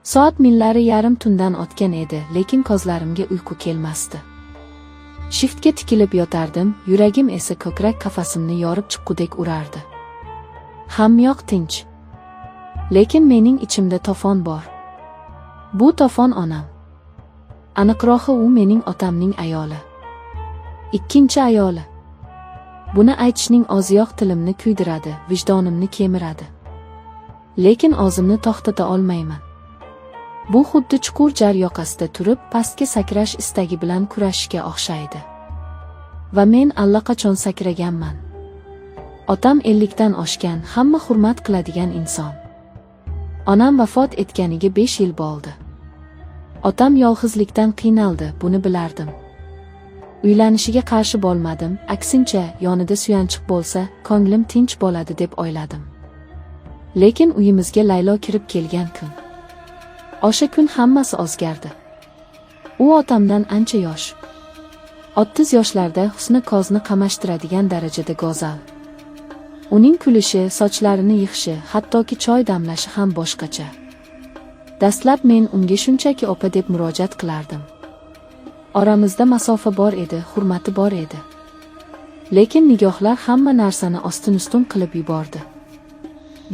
Soat millari yarim tundan o'tgan edi, lekin ko'zlarimga uyqu kelmasdi. Shiftga tikilib yotardim, yuragim esa ko'krak qafasimni yorib chiqqudek urardi. Hamyoq tinch. Lekin mening ichimda to'fon bor. Bu to'fon onam. Aniqrog'i u mening otamning ayoli. Ikkinchi ayoli. Buni aytishning o'ziyoq tilimni kuydiradi, vijdonimni kemiradi. Lekin o'zimni to'xtata olmayman. Bu xuddi chuqur jar yoqasida turib, pastga sakrash istagi bilan kurashishga o'xshaydi. Va men allaqachon sakraganman. Otam 50 dan oshgan, hamma hurmat qiladigan inson. Onam vafot etganiga 5 yil bo'ldi. Otam yolg'izlikdan qiynaldi, buni bilardim. Uylanishiga qarshi bo'lmadim, aksincha, yonida suyanchiq bo'lsa, ko'nglim tinch bo'ladi deb o'yladim. Lekin uyimizga Laylo kirib kelgan kun. O'sha kun hammasi o'zgardi. U otamdan ancha yosh. 30 yoshlarda husni ko'zni qamashtiradigan darajada go'zal. Uning kulishi, sochlarini yig'ishi, hattoki choy damlashi ham boshqacha. Dastlab men unga shunchaki opa deb murojaat qilardim. Oramizda masofa bor edi, hurmati bor edi. Lekin nigohlar hamma narsani ostin-ustun qilib yubordi.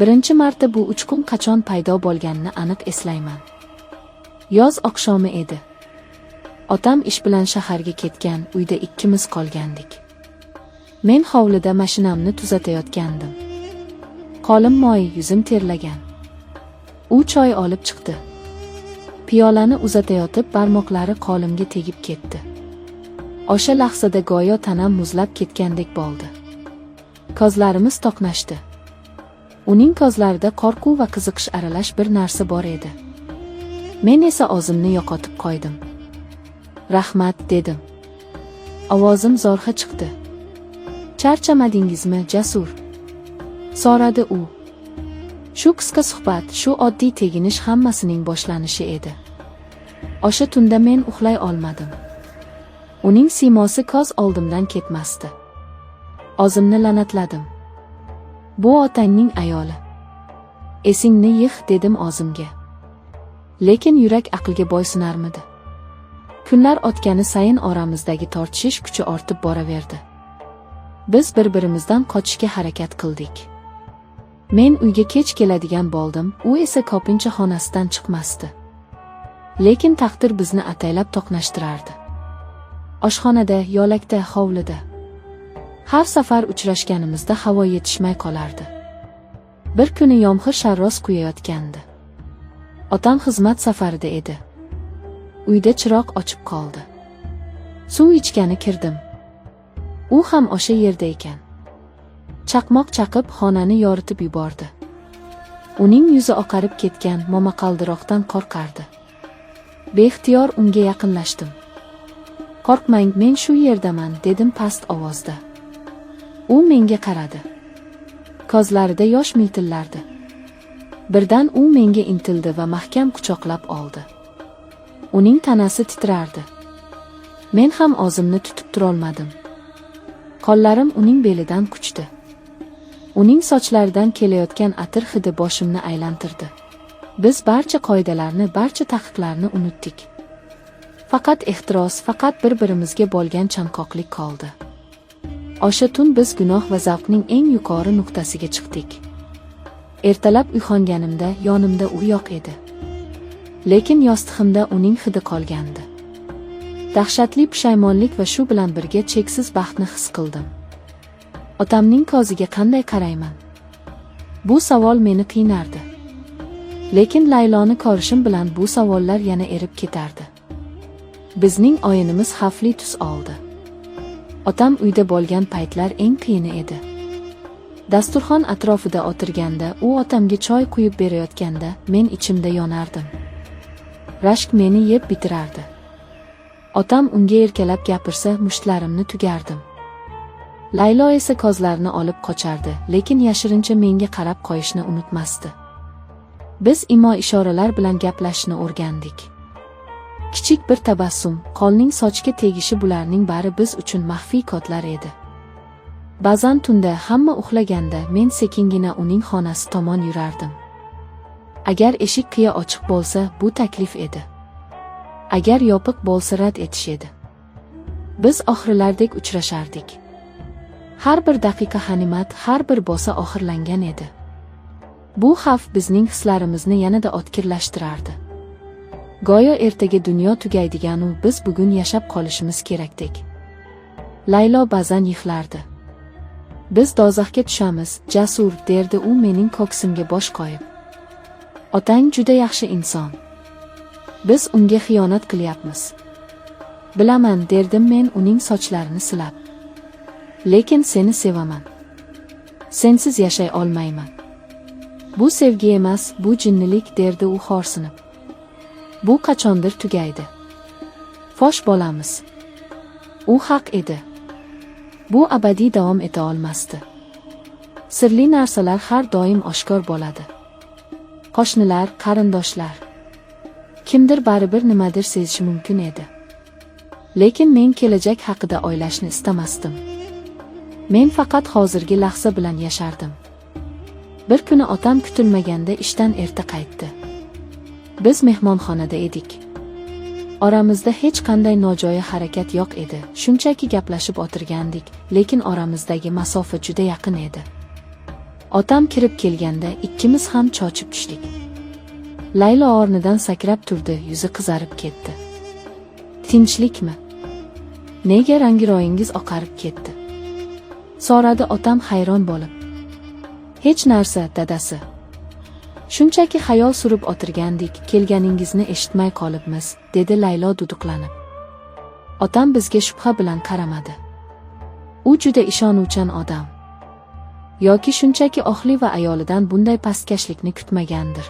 Birinchi marta bu uchqun qachon paydo bo'lganini aniq eslayman. Yoz oqshomi edi. Otam ish bilan shaharga ketgan, uyda ikkimiz qolgandik. Men hovlida mashinamni tuzatayotgandim. Qo'lim moy, yuzim terlagan. U choy olib chiqdi. Piyolani uzatayotib barmoqlari qo'limga tegib ketdi. O'sha lahzada go'yo tanam muzlab ketgandek bo'ldi. Ko'zlarimiz to'qnashdi. Uning ko'zlarida qo'rquv va qiziqish aralash bir narsa bor edi. Men esa o'zimni yo'qotib qo'ydim. Rahmat dedim. Ovozim zo'rg'a chiqdi. Charchamadingizmi, Jasur? So'radi u. Shu qisqa suhbat, shu oddiy teginish hammasining boshlanishi edi. O'sha tunda men uxlay olmadim. Uning siymosi ko'z oldimdan ketmasdi. O'zimni la'natladim. Bu otangning ayoli. Esingni yig' dedim o'zimga. Lekin yurak aqlga bo'ysunarmidi? Kunlar o'tgani sayin oramizdagi tortishish kuchi ortib boraverdi. Biz bir-birimizdan qochishga harakat qildik. Men uyga kech keladigan bo'ldim, u esa ko'pincha xonasidan chiqmasdi. Lekin taqdir bizni ataylab to'qnashtirardi. Oshxonada, yo'lakda, hovlida. Har safar uchrashganimizda havo yetishmay qolardi. Bir kuni yomg'ir sharros quyayotgandi. Otam xizmat safarida edi. Uyda chiroq ochib qoldi. Suv ichgani kirdim. U ham o'sha yerda ekan. Chaqmoq chaqib xonani yoritib yubordi. Uning yuzi oqarib ketgan, momaqaldiroqdan qo'rqardi. Beixtiyor unga yaqinlashdim. Qo'rqmang, men shu yerdaman, dedim past ovozda. U menga qaradi. Ko'zlarida yosh miltillardi. Birdan u menga intildi va mahkam quchoqlab oldi. Uning tanasi titrardi. Men ham o'zimni tutib turolmadim. Qo'llarim uning belidan quchdi. Uning sochlaridan kelayotgan atir hidi boshimni aylantirdi. Biz barcha qoidalarni, barcha taqiqlarni unutdik. Faqat ehtiros, faqat bir-birimizga bo'lgan chanqoqlik qoldi. O'sha tun biz gunoh va zavqning eng yuqori nuqtasiga chiqdik. Ertalab uyg'onganimda yonimda u yo'q edi. Lekin yostig'imda uning hidi qolgandi. Dahshatli pushaymonlik va shu bilan birga cheksiz baxtni his qildim. Otamning ko'ziga qanday qarayman? Bu savol meni qiynardi. Lekin Layloni ko'rishim bilan bu savollar yana erib ketardi. Bizning o'yinimiz xavfli tus oldi. Otam uyda bo'lgan paytlar eng qiyini edi. Dasturxon atrofida o'tirganda, u otamga choy quyib berayotganda, men ichimda yonardim. Rashk meni yeb bitirardi. Otam unga erkalab gapirsa, mushtlarimni tugardim. Laylo esa ko'zlarini olib qochardi, lekin yashirincha menga qarab qo'yishni unutmasdi. Biz imo-ishoralar bilan gaplashishni o'rgandik. Kichik bir tabassum, qo'lning sochga tegishi, bularning bari biz uchun maxfiy kodlar edi. Ba'zan tunda hamma uxlaganda men sekingina uning xonasi tomon yurardim. Agar eshik qiya ochiq bo'lsa, bu taklif edi. Agar yopiq bo'lsa, rad etish edi. Biz oxirlardek uchrashardik. Har bir daqiqa g'animat, har bir bosa oxirlangan edi. Bu xavf bizning hislarimizni yanada o'tkirlashtirardi. Go'yo ertaga dunyo tugaydigan-u biz bugun yashab qolishimiz kerakdek. Laylo ba'zan yig'lardi. Biz dozaxga tushamiz, Jasur, derdi u mening ko'ksimga bosh qo'yib. Otang juda yaxshi inson. Biz unga xiyonat qilyapmiz. Bilaman, derdim men uning sochlarini silab. Lekin seni sevaman. Sensiz yashay olmayman. Bu sevgi emas, bu jinnilik, derdi u xo'rsinib. Bu qachondir tugaydi. Fosh bo'lamiz. U haq edi. Bu abadiy davom eta olmasdi. Sirli narsalar har doim oshkor bo'ladi. Qo'shnilar, qarindoshlar. Kimdir baribir nimadir sezishi mumkin edi. Lekin men kelajak haqida o'ylashni istamasdim. Men faqat hozirgi lahza bilan yashardim. Bir kuni otam kutilmaganda ishdan erta qaytdi. Biz mehmonxonada edik. Oramizda hech qanday nojo'ya harakat yo'q edi. Shunchaki gaplashib o'tirgandik, lekin oramizdagi masofa juda yaqin edi. Otam kirib kelganda ikkimiz ham chochib tushdik. Laylo o'rnidan sakrab turdi, yuzi qizarib ketdi. Tinchlikmi? Nega rangiroyingiz oqarib ketdi? So'radi otam hayron bo'lib. Hech narsa, dadasi. Shunchaki xayol surib o'tirgandik, kelganingizni eshitmay qolibmiz, dedi Laylo duduqlanib. Otam bizga shubha bilan qaramadi. U juda ishonuvchan odam. Yoki shunchaki oxli va ayolidan bunday pastkashlikni kutmagandir.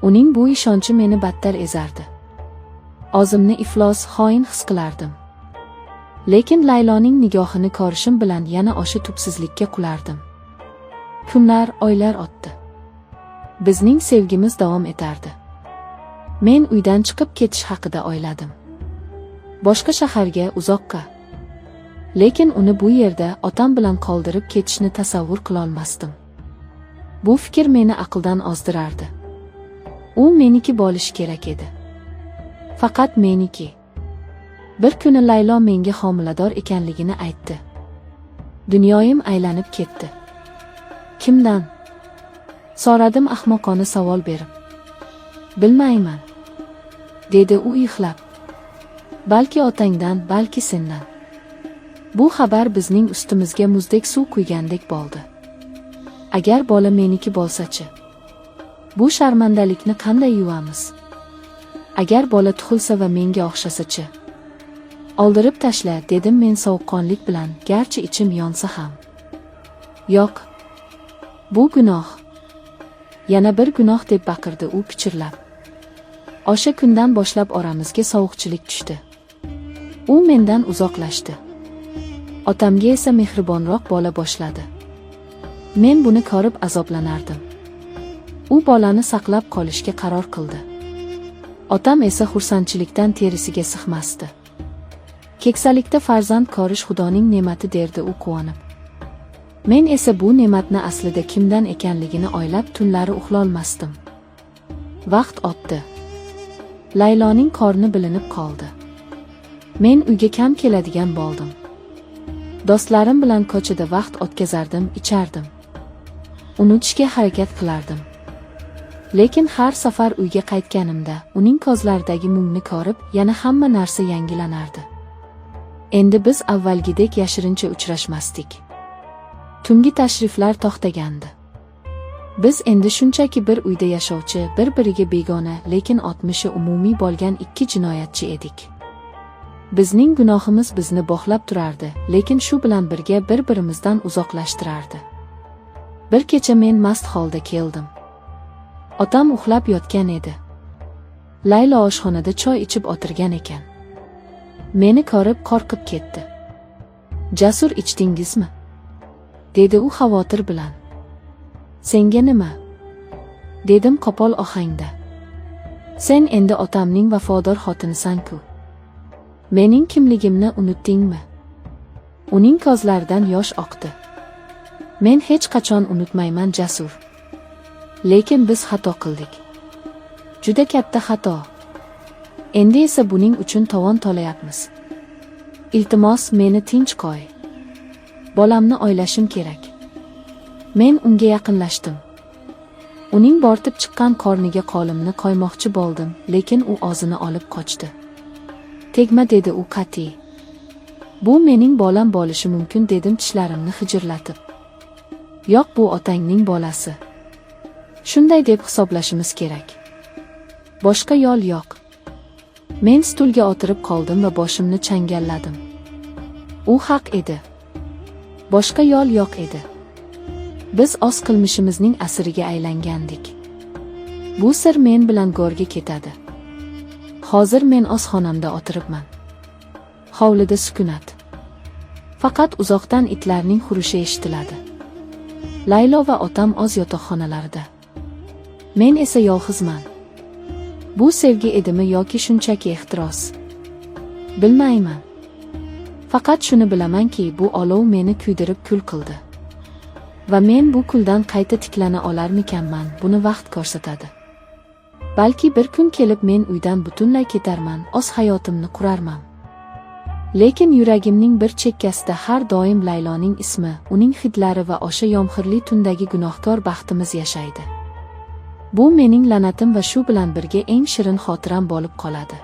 Uning bu ishonchi meni battar ezardi. O'zimni iflos, xoin his qilardim. Lekin Layloning nigohini ko'rishim bilan yana o'sha tubsizlikka qulardim. Kunlar, oylar o'tdi. Bizning sevgimiz davom etardi. Men uydan chiqib ketish haqida o'yladim. Boshqa shaharga, uzoqqa. Lekin uni bu yerda otam bilan qoldirib ketishni tasavvur qila olmasdim. Bu fikr meni aqldan ozdirardi. U meniki bo'lishi kerak edi. Faqat meniki. Bir kuni Laylo menga homilador ekanligini aytdi. Dunyoyim aylanib ketdi. Kimdan? So'radim ahmoqona savol berib. Bilmayman, dedi u yig'lab. Balki otangdan, balki sendan. Bu xabar bizning ustimizga muzdek suv quygandek bo'ldi. Agar bola meniki bo'lsa-chi? Bu sharmandalikni qanday yuvamiz? Agar bola tug'ilsa va menga o'xshasa-chi? Oldirib tashla, dedim men sovuqqonlik bilan, garchi ichim yonsa ham. Yo'q. Bu gunoh. Yana bir gunoh, deb baqirdi u pichirlab. O'sha kundan boshlab oramizga sovuqchilik tushdi. U mendan uzoqlashdi. Otamga esa mehribonroq bo'la boshladi. Men buni ko'rib azoblanardim. U bolani saqlab qolishga qaror qildi. Otam esa xursandchilikdan terisiga sig'masdi. Keksalikda farzand ko'rish Xudoning ne'mati, derdi u quvonib. Men esa bu ne'matni aslida kimdan ekanligini o'ylab tunlari uxlolmasdim. Vaqt o'tdi. Layloning qorni bilinib qoldi. Men uyga kam keladigan bo'ldim. Do'stlarim bilan ko'chada vaqt o'tkazardim, ichardim. Unutishga harakat qilardim. Lekin har safar uyga qaytganimda uning ko'zlaridagi mungni ko'rib, yana hamma narsa yangilanardi. Endi biz avvalgidek yashirincha uchrashmasdik. Tungi tashriflar to'xtagandi. Biz endi shunchaki bir uyda yashovchi, bir-biriga begona, lekin o'tmishi umumiy bo'lgan ikki jinoyatchi edik. Bizning gunohimiz bizni bog'lab turardi, lekin shu bilan birga bir-birimizdan uzoqlashtirardi. Bir kecha men mast holda keldim. Otam uxlab yotgan edi. Laylo oshxonada choy ichib o'tirgan ekan. Meni ko'rib qo'rqib ketdi. Jasur, ichdingizmi? Dedi u xavotir bilan. Senga nima? Dedim qo'pol ohangda. Sen endi otamning vafodor xotinisan-ku. Mening kimligimni unutdingmi? Uning ko'zlaridan yosh oqdi. Men hech qachon unutmayman, Jasur. Lekin biz xato qildik. Juda katta xato. Endi esa buning uchun tovon to'layapmiz. Iltimos, meni tinch qo'y. Bolamni oylashim kerak. Men unga yaqinlashdim. Uning bortib chiqqan qorniga qo'limni qo'ymoqchi bo'ldim, lekin u og'zini olib qochdi. Tegma, dedi u qat'iy. Bu mening bolam bo'lishi mumkin, dedim tishlarimni hijirlatib. Yo'q, bu otangning bolasi. Shunday deb hisoblashimiz kerak. Boshqa yo'l yo'q. Men stulga o'tirib qoldim va boshimni changalladim. U haq edi. Boshqa yo'l yo'q edi. Biz o'z qilmishimizning asiriga aylangandik. Bu sir men bilan go'rga ketadi. Hozir men o'z xonamda o'tiribman. Hovlida sukunat. Faqat uzoqdan itlarning hurishi eshitiladi. Laylo va otam o'z yotoqxonalarida. Men esa yolg'izman. Bu sevgi edimi yoki shunchaki ehtiros? Bilmayman. Faqat shuni bilamanki, bu olov meni kuydirib kul qildi. Va men bu kuldan qayta tiklana olarmikanman, buni vaqt ko'rsatadi. Balki bir kun kelib men uydan butunlay ketarman, o'z hayotimni qurarman. Lekin yuragimning bir chekkasida har doim Layloning ismi, uning hidlari va o'sha yomg'irli tundagi gunohkor baxtimiz yashaydi. Bu mening la'natim va shu bilan birga eng shirin xotiram bo'lib qoladi.